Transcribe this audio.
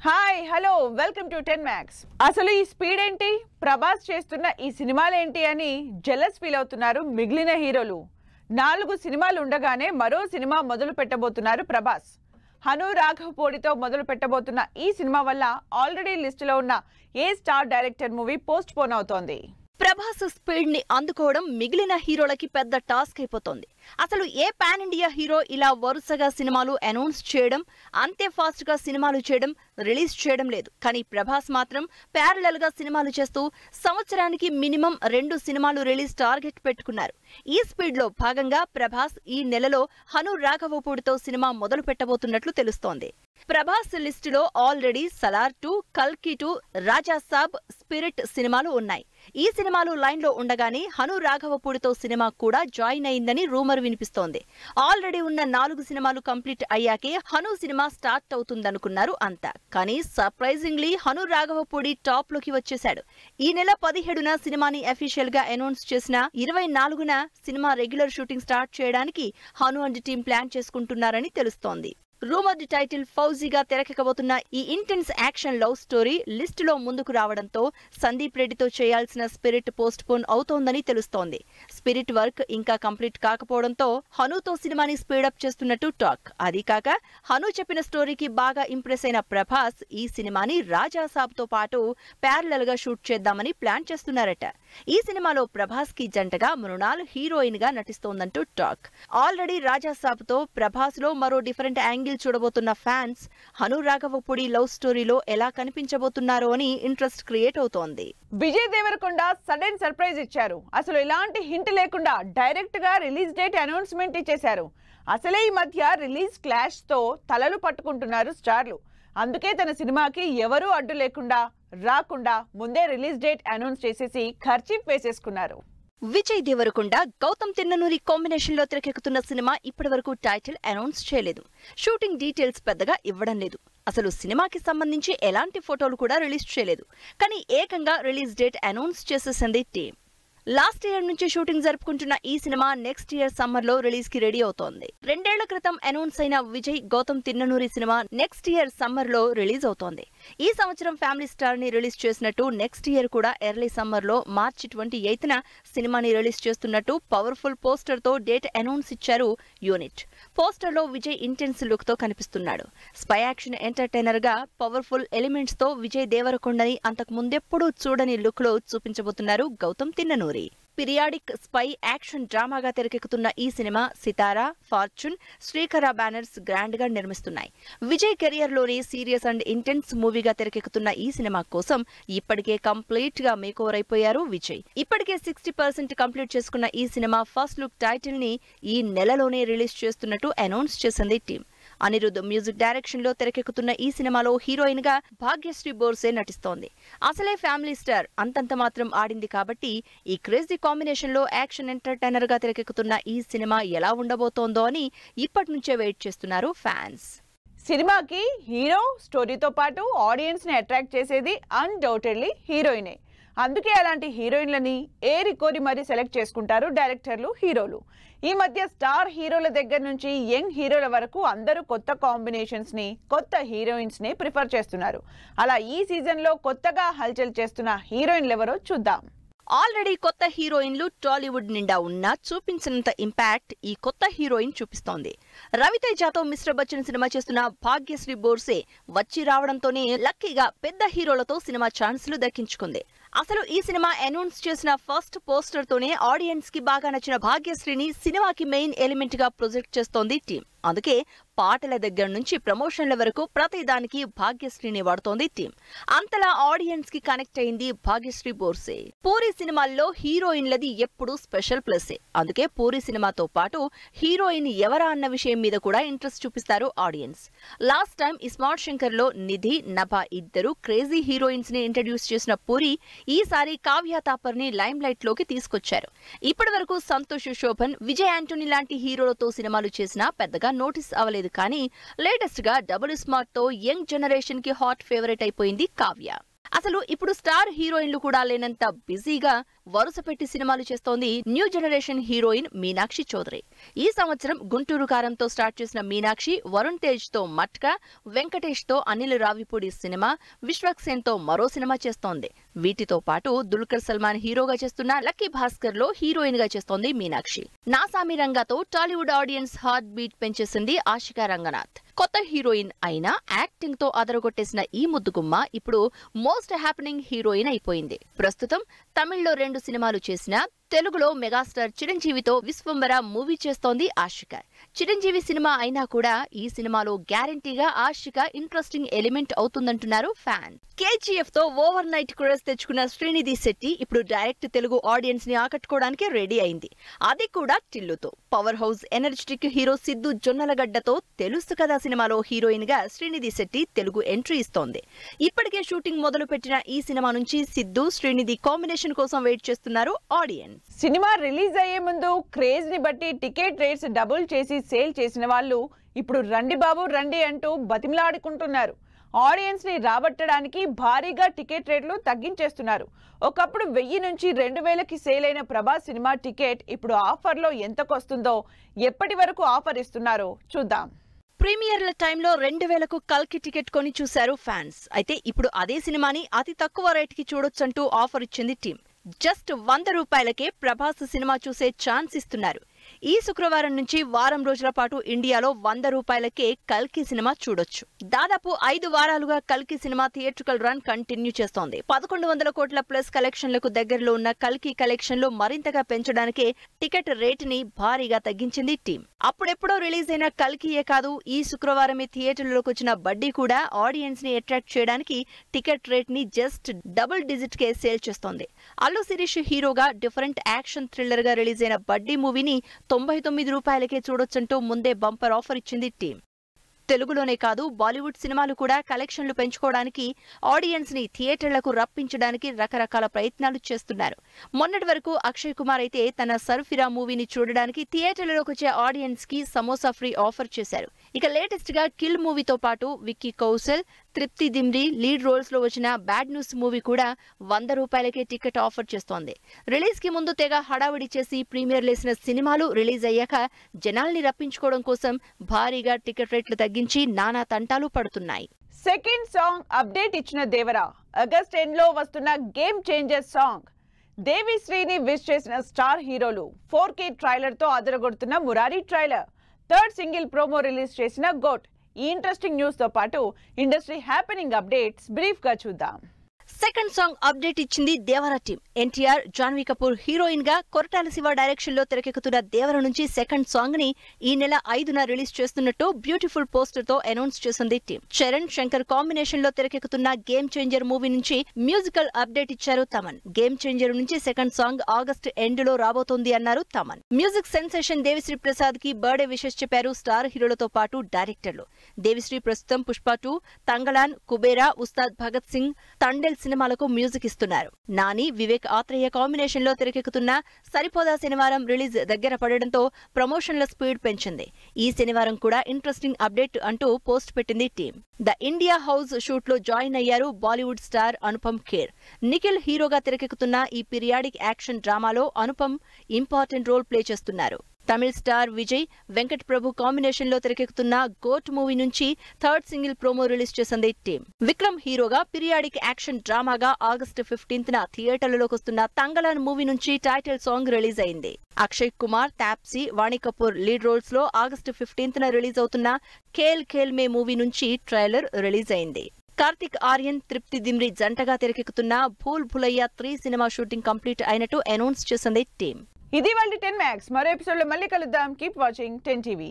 Hi hello welcome to 10 max. అసలు ఈ speed ఏంటి, ప్రభాస్ చేస్తున్న ఈ సినిమాలు ఏంటి అని జెలస్ ఫీల్ అవుతున్నారు మిగిలిన హీరోలు. 4 సినిమాలు ఉండగానే మరో సినిమా మొదలు పెట్టబోతున్నారు ప్రభాస్. హను రాఘవపూడితో మొదలు పెట్టబోతున్న ఈ సినిమా వల్ల ఆల్రెడీ లిస్టులో ఉన్న ఏ star director movie postpone అవుతోంది. ప్రభాస్ స్పీడ్ ని అందుకోవడం మిగిలిన హీరోలకి పెద్ద టాస్క్ అయిపోతోంది. అసలు ఏ పాన్ ఇండియా హీరో ఇలా వరుసగా సినిమాలు అనౌన్స్ చేయడం, అంతే ఫాస్ట్ గా సినిమాలు చేయడం, రిలీజ్ చేయడం లేదు. కానీ ప్రభాస్ మాత్రం ప్యారలల్ గా సినిమాలు చేస్తూ సంవత్సరానికి మినిమం 2 సినిమాలు రిలీజ్ టార్గెట్ పెట్టుకున్నారు. ఈ స్పీడ్ లో భాగంగా ప్రభాస్ ఈ నెలలో హను రాఘవపూడితో సినిమా మొదలు పెట్టబోతున్నట్లు తెలుస్తోంది. ప్రభాస్ లిస్టులో ఆల్రెడీ సలార్ 2, కల్కి 2, రాజా సాబ్, స్పిరిట్ సినిమాలు ఉన్నాయి. ఈ సినిమాలు లైన్ లో ఉండగానే హను రాఘవపూడితో సినిమా కూడా జాయిన్ అయిందని రూమర్ వినిపిస్తోంది. ఆల్రెడీ ఉన్న 4 సినిమాలు కంప్లీట్ అయ్యాకే హను సినిమా స్టార్ట్ అవుతుందనుకున్నారు అంతా. కానీ సర్ప్రైజింగ్లీ హను రాఘవపూడి టాప్ లోకి వచ్చేశాడు. ఈ నెల 17న సినిమాని అఫీషియల్ గా అనౌన్స్ చేసిన 24న సినిమా రెగ్యులర్ షూటింగ్ స్టార్ట్ చేయడానికి హను అండ్ టీం ప్లాన్ చేసుకుంటున్నారని తెలుస్తోంది. రూమర్డ్ టైటిల్ ఫౌజీగా తెరకెక్కబోతున్న ఈ ఇంటెన్స్ యాక్షన్ లవ్ స్టోరీ లిస్టులో ముందుకు రావడంతో సందీప్ రెడ్డితో చేయాల్సిన స్పిరిట్ పోస్ట్ పోన్ అవుతోందని తెలుస్తోంది. స్పిరిట్ వర్క్ ఇంకా కంప్లీట్ కాకపోవడంతో హనుతో సినిమాని స్పీడప్ చేస్తున్నట్టు టాక్. అది కాక హను చెప్పిన స్టోరీకి బాగా ఇంప్రెస్ అయిన ప్రభాస్ ఈ సినిమాని రాజా సాబ్ తో పాటు ప్యారలల్ గా షూట్ చేద్దామని ప్లాన్ చేస్తున్నారట. ఈ సినిమాలో ప్రభాస్ కి జంటగా మృణాల్ హీరోయిన్ గా నటిస్తోందంటూ టాక్. ఆల్రెడీ రాజా సాబ్ తో ప్రభాస్ లో మరో డిఫరెంట్ యాంగిల్ చూడబోతున్న ఫ్యాన్స్ హను రాఘవపూడి లవ్ స్టోరీలో ఎలా కనిపించబోతున్నారో అని ఇంట్రెస్ట్ క్రియేట్ అవుతోంది. విజయ్ దేవరకొండ సడన్ సర్ప్రైజ్ ఇచ్చారు. అసలు ఇలాంటి హింట్ లేకుండా డైరెక్ట్ గా రిలీజ్ డేట్ అనౌన్స్మెంట్ ఇచ్చేశారు. అసలే ఈ మధ్య రిలీజ్ క్లాష్ తో తలలు పట్టుకుంటున్నారు స్టార్లు. అందుకే తన సినిమాకి ఎవరూ అడ్డు లేకుండా రాకుండా ముందే రిలీజ్ డేట్ అనౌన్స్ చేసేసి ఖర్చీఫ్ వేసేసుకున్నారు. విజయ్ దేవరకొండ, గౌతమ్ తిన్ననూరి కాంబినేషన్ లో తెరకెక్కుతున్న సినిమా ఇప్పటివరకు టైటిల్ అనౌన్స్ చేయలేదు. షూటింగ్ డీటెయిల్స్ పెద్దగా ఇవ్వడం లేదు. అసలు సినిమాకి సంబంధించి ఎలాంటి ఫోటోలు కూడా రిలీజ్ చేయలేదు. కానీ ఏకంగా రిలీజ్ డేట్ అనౌన్స్ చేసేసింది టీం. లాస్ట్ ఇయర్ నుంచి షూటింగ్ జరుపుకుంటున్న ఈ సినిమా నెక్స్ట్ ఇయర్ సమ్మర్ లో రిలీజ్ కి రెడీ అవుతోంది. 2 ఏళ్ల క్రితం అనౌన్స్ అయిన Vijay Gautam Tinnanuri cinema next year summer లో రిలీజ్ అవుతోంది. ఈ సంవత్సరం ఫ్యామిలీ స్టార్ ని రిలీజ్ చేసినట్టు నెక్స్ట్ ఇయర్ కూడా ఎర్లీ సమ్మర్ లో మార్చి 28న సినిమాని రిలీజ్ చేస్తున్నట్టు పవర్ఫుల్ పోస్టర్ తో డేట్ అనౌన్స్ ఇచ్చారు యూనిట్. పోస్టర్ లో విజయ్ ఇంటెన్స్ లుక్ తో కనిపిస్తున్నాడు. స్పై యాక్షన్ ఎంటర్టైనర్ గా పవర్ఫుల్ ఎలిమెంట్స్ తో విజయ్ దేవరకొండని అంతకు ముందెప్పుడూ చూడని లుక్ లో చూపించబోతున్నారు Gautam Tinnanuri. Periodic spy action డ్రామాగా తెరకెక్కుతున్న ఈ cinema Sithara, fortune, Srikara banners grand గా నిర్మిస్తున్నాయి. విజయ్ కెరియర్ లోని సీరియస్ అండ్ ఇంటెన్స్ మూవీగా తెరకెక్కుతున్న ఈ సినిమా కోసం ఇప్పటికే కంప్లీట్ గా మేకోవర్ అయిపోయారు విజయ్. ఇప్పటికే 60% కంప్లీట్ చేసుకున్న ఈ సినిమా ఫస్ట్ లుక్ టైటిల్ ని ఈ నెలలోనే రిలీజ్ చేస్తున్నట్టు అనౌన్స్ చేసింది టీం. అనిరుద్ధ్ మ్యూజిక్ డైరెక్షన్ లో తెరకెక్కుతున్న ఈ సినిమాలో హీరోయిన్ గా భాగ్యశ్రీ బోర్సే నటిస్తోంది. అసలే ఫ్యామిలీ స్టార్ అంతంత మాత్రం ఆడింది కాబట్టి ఈ క్రేజీ కాంబినేషన్ లో యాక్షన్ ఎంటర్టైనర్ గా తెరకెక్కుతున్న ఈ సినిమా ఎలా ఉండబోతోందో అని ఇప్పటి నుంచే వెయిట్ చేస్తున్నారు ఫ్యాన్స్. సినిమాకి హీరో స్టోరీతో పాటు ఆడియన్స్ ని అట్రాక్ట్ చేసేది అన్డౌటెడ్లీ హీరోయినే. అందుకే అలాంటి హీరోయిన్లని ఏరి కోరి మరీ సెలెక్ట్ చేసుకుంటారు డైరెక్టర్లు, హీరోలు. ఈ మధ్య స్టార్ హీరోల దగ్గర నుంచి యంగ్ హీరోల వరకు అందరూ కొత్త కాంబినేషన్స్ ని, కొత్త హీరోయిన్స్ ని ప్రిఫర్ చేస్తున్నారు. అలా ఈ సీజన్ లో కొత్తగా హల్చల్ చేస్తున్న హీరోయిన్లు ఎవరో చూద్దాం. ఆల్రెడీ కొత్త హీరోయిన్లు టాలీవుడ్ నిండా ఉన్నా చూపించినంత ఇంపాక్ట్ ఈ కొత్త హీరోయిన్ చూపిస్తోంది. రవితేజతో మిస్టర్ బచ్చన్ సినిమా చేస్తున్న భాగ్యశ్రీ బోర్సే వచ్చి రావడంతోనే లక్కీగా పెద్ద హీరోలతో సినిమా ఛాన్సులు దక్కించుకుంది. అసలు ఈ సినిమా అనౌన్స్ చేసిన ఫస్ట్ పోస్టర్ తోనే ఆడియన్స్ కి బాగా నచ్చిన భాగ్యశ్రీని సినిమాకి మెయిన్ ఎలిమెంట్ గా ప్రొజెక్ట్ చేస్తోంది టీం. అందుకే పాటల దగ్గర నుంచి ప్రమోషన్ల వరకు ప్రతి దానికి భాగ్యశ్రీని వాడుతోంది టీం. అంతలా ఆడియన్స్ కి కనెక్ట్ అయింది భాగ్యశ్రీ బోర్సే. పూరి సినిమాల్లో హీరోయిన్లది ఎప్పుడూ స్పెషల్ ప్లస్సే. అందుకే పూరి సినిమాతో పాటు హీరోయిన్ ఎవరా అన్న విషయం మీద కూడా ఇంట్రెస్ట్ చూపిస్తారు audience. Last time iSmart Shankar లో నిధి, నభా ఇద్దరు క్రేజీ హీరోయిన్స్ ని ఇంట్రడ్యూస్ చేసిన పూరి ఈసారి కావ్య తాపర్ ని లైమ్ లైట్ లోకి తీసుకొచ్చారు. ఇప్పటి వరకు సంతోష్ శోభన్, విజయ్ యాంటోనీ లాంటి హీరోలతో సినిమాలు చేసినా పెద్దగా నోటీస్ అవ్వలేదు. కానీ లేటెస్ట్ గా డబుల్ స్మార్ట్ తో యంగ్ జనరేషన్ కి హాట్ ఫేవరెట్ అయిపోయింది కావ్య. అసలు ఇప్పుడు స్టార్ హీరోయిన్లు కూడా లేనంత బిజీగా వరుస పెట్టి సినిమాలు చేస్తోంది new generation heroine Meenakshi Chaudhary. ఈ సంవత్సరం గుంటూరు కారంతో స్టార్ట్ చేసిన మీనాక్షి వరుణ్ తేజ్ తో మట్కా, వెంకటేష్ తో అనిల్ రావిపూడి సినిమా, విశ్వక్సేన్ తో మరో సినిమా చేస్తోంది. వీటితో పాటు దుల్కర్ సల్మాన్ హీరోగా చేస్తున్న లక్కీ భాస్కర్ లో హీరోయిన్ గా చేస్తోంది మీనాక్షి. నాసామి రంగాతో టాలీవుడ్ ఆడియన్స్ హార్ట్ బీట్ పెంచేసింది ఆశికా రంగనాథ్. కొత్త హీరోయిన్ అయినా యాక్టింగ్ తో అదరగొట్టేసిన ఈ ముద్దుగుమ్మ ఇప్పుడు మోస్ట్ హ్యాపెనింగ్ హీరోయిన్ అయిపోయింది. ప్రస్తుతం తమిళ్లో 2 సినిమాలు చేసినా తెలుగులో మెగాస్టార్ చిరంజీవితో విశ్వంబర మూవీ చేస్తోంది ఆశిక. చిరంజీవి సినిమా అయినా కూడా ఈ సినిమాలో గ్యారంటీగా ఆశిక ఇంట్రెస్టింగ్ ఎలిమెంట్ అవుతుందంటున్నారు ఫ్యాన్స్. కేజీఎఫ్ తో ఓవర్ నైట్ క్రేజ్ తెచ్చుకున్న శ్రీనిధి శెట్టి ఇప్పుడు డైరెక్ట్ తెలుగు ఆడియన్స్ ని ఆకట్టుకోవడానికి రెడీ అయింది. అది కూడా టిల్లుతో. Power house energetic hero Siddhu జొన్నలగడ్డతో తెలుసు కదా సినిమాలో హీరోయిన్ గా శ్రీనిధి శెట్టి తెలుగు ఎంట్రీ ఇస్తోంది. ఇప్పటికే షూటింగ్ మొదలు పెట్టిన ఈ సినిమా నుంచి సిద్ధు శ్రీనిధి కాంబినేషన్ కోసం వెయిట్ చేస్తున్నారు ఆడియన్స్. సినిమా రిలీజ్ అయ్యే ముందు క్రేజ్ ని బట్టి టికెట్ రేట్స్ డబుల్ చేసి సేల్ చేసిన వాళ్ళు ఇప్పుడు రండి బాబు రండి అంటూ బతిమలాడుకుంటున్నారు. ఆడియన్స్ ని రాబట్టడానికి భారీగా టికెట్ రేట్లు తగ్గించేస్తున్నారు. ఒకప్పుడు 1000 నుంచి 2000కి సేల్ అయిన ప్రభాస్ సినిమా టికెట్ ఇప్పుడు ఆఫర్లో ఎంతకొస్తుందో, ఎప్పటి వరకు ఆఫర్ ఇస్తున్నారో చూద్దాం. ప్రీమియర్ల టైంలో 2000కు కల్కి టికెట్ కొని చూశారు ఫ్యాన్స్. అయితే ఇప్పుడు అదే సినిమాని అతి తక్కువ రేటుకి చూడొచ్చంటూ ఆఫర్ ఇచ్చింది టీం. జస్ట్ 100 రూపాయలకే ప్రభాస్ సినిమా చూసే ఛాన్స్ ఇస్తున్నారు. ఈ శుక్రవారం నుంచి వారం రోజుల పాటు ఇండియాలో 100 రూపాయలకే కల్కి సినిమా చూడొచ్చు. దాదాపు 5 వారాలుగా కల్కి సినిమా థియేట్రికల్ రన్ కంటిన్యూ చేస్తోంది. 1100 కోట్ల ప్లస్ కలెక్షన్లకు దగ్గరలో ఉన్న కల్కి కలెక్షన్లు మరింతగా పెంచడానికే టికెట్ రేటుని భారీగా తగ్గించింది టీం. అప్పుడెప్పుడో రిలీజ్ అయిన కల్కియే కాదు, ఈ శుక్రవారమే థియేటర్లోకి వచ్చిన బడ్డీ కూడా ఆడియన్స్ ని అట్రాక్ట్ చేయడానికి టికెట్ రేట్ ని జస్ట్ డబుల్ డిజిట్ కే సేల్ చేస్తోంది. అల్లు శిరీష్ హీరోగా డిఫరెంట్ యాక్షన్ థ్రిల్లర్ గా రిలీజ్ అయిన బడ్డీ మూవీని 99 రూపాయలకే చూడొచ్చంటూ ముందే బంపర్ ఆఫర్ ఇచ్చింది టీం. తెలుగులోనే కాదు బాలీవుడ్ సినిమాలు కూడా కలెక్షన్లు పెంచుకోవడానికి ఆడియన్స్ ని థియేటర్లకు రప్పించడానికి రకరకాల ప్రయత్నాలు చేస్తున్నారు. మొన్నటి వరకు అక్షయ్ కుమార్ అయితే తన సర్ఫిరా మూవీని చూడడానికి థియేటర్లకు వచ్చే ఆడియన్స్ కి సమోసా ఫ్రీ ఆఫర్ చేశారు. ఇక లేటెస్ట్ గా కిల్ మూవీతో పాటు విక్కీ కౌశల్, తృప్తి దిమ్రి లీడ్ రోల్స్ లో వచ్చిన బ్యాడ్ న్యూస్ మూవీ కూడా 100 రూపాయలకే టికెట్ ఆఫర్ చేస్తోంది. రిలీజ్ కి ముందు తెగ హడావిడి చేసి ప్రీమియర్ లేసిన సినిమాలు రిలీజ్ అయ్యాక జనాల్ని రప్పించుకోవడం కోసం భారీగా టికెట్ రేట్లు తగ్గించి నానా తంటాలు పడుతున్నాయి. సెకండ్ సాంగ్ అప్డేట్ ఇచ్చిన దేవరా. ఆగస్ట్ ఎండ్ లో వస్తున్న గేమ్ చేంజర్ సాంగ్. దేవిశ్రీని విష్ చేసిన స్టార్ హీరోలు. 4K ట్రైలర్ తో అదరగొడుతున్న Murari trailer. Third single promo release GOAT గోట్. ఈ ఇంట్రెస్టింగ్ న్యూస్ తో పాటు ఇండస్ట్రీ హ్యాపెనింగ్ అప్డేట్స్ బ్రీఫ్ గా చూద్దాం. సెకండ్ సాంగ్ అప్డేట్ ఇచ్చింది దేవరా టీం. ఎన్టీఆర్, జాన్వీ కపూర్ హీరోయిన్ గా కొరటాల శివ డైరెక్షన్ లో తెరకెక్కుతున్న దేవర నుంచి సెకండ్ సాంగ్ ని ఈ నెల 5న రిలీజ్ చేస్తున్నట్టు బ్యూటిఫుల్ పోస్టర్ తో అనౌన్స్ చేసింది టీం. చరణ్, శంకర్ కాంబినేషన్ లో తెరకెక్కుతున్న గేమ్ చేంజర్ మూవీ నుంచి మ్యూజికల్ అప్డేట్ ఇచ్చారు తమన్. గేమ్ చేంజర్ నుంచి సెకండ్ సాంగ్ ఆగస్ట్ ఎండ్ లో రాబోతోంది అన్నారు తమన్. మ్యూజిక్ సెన్సేషన్ దేవిశ్రీ ప్రసాద్ కి బర్త్డే విషెస్ చెప్పారు స్టార్ హీరోలతో పాటు డైరెక్టర్లు. దేవిశ్రీ ప్రస్తుతం పుష్ప 2, తంగలాన్, కుబేరా, ఉస్తాద్ భగత్ సింగ్, తండేల్ సినిమాలకు మ్యూజిక్ ఇస్తున్నారు. నాని, వివేక్ ఆత్రేయ కాంబినేషన్ లో తెరకెక్కుతున్న సరిపోదా శనివారం రిలీజ్ దగ్గర పడడంతో ప్రమోషన్ల స్పీడ్ పెంచింది. ఈ శనివారం కూడా ఇంట్రెస్టింగ్ అప్డేట్ అంటూ పోస్ట్ పెట్టింది team. The India house shoot లో జాయిన్ అయ్యారు బాలీవుడ్ స్టార్ అనుపమ్ ఖేర్. నిఖిల్ హీరోగా తెరకెక్కుతున్న ఈ పీరియాడిక్ యాక్షన్ డ్రామాలో అనుపమ్ ఇంపార్టెంట్ రోల్ ప్లే చేస్తున్నారు. తమిళ స్టార్ విజయ్, వెంకట్ ప్రభు కాంబినేషన్ లో తెరకెక్కుతున్న గోట్ మూవీ నుంచి థర్డ్ సింగిల్ ప్రోమో రిలీజ్ చేసింది టీం. విక్రమ్ హీరోగా పీరియాడిక్ యాక్షన్ డ్రామాగా ఆగస్టు 15న థియేటర్లలోకి వస్తున్న తంగలాన్ మూవీ నుంచి టైటిల్ సాంగ్ రిలీజ్ అయింది. అక్షయ్ కుమార్, తాప్సీ, వాణి కపూర్ లీడ్ రోల్స్ లో ఆగస్టు 15న రిలీజ్ అవుతున్న ఖేల్ ఖేల్ మే మూవీ నుంచి ట్రైలర్ రిలీజ్ అయింది. కార్తిక్ ఆర్యన్, తృప్తి దిమ్రి జంటగా తెరకెక్కుతున్న భూల్ భులయ్యా 3 సినిమా షూటింగ్ కంప్లీట్ అయినట్టు అనౌన్స్ చేసింది టీం. ఇది వాళ్ళ 10 Max. మరో ఎపిసోడ్ లో మళ్ళీ కలుద్దాం. Keep watching 10 TV.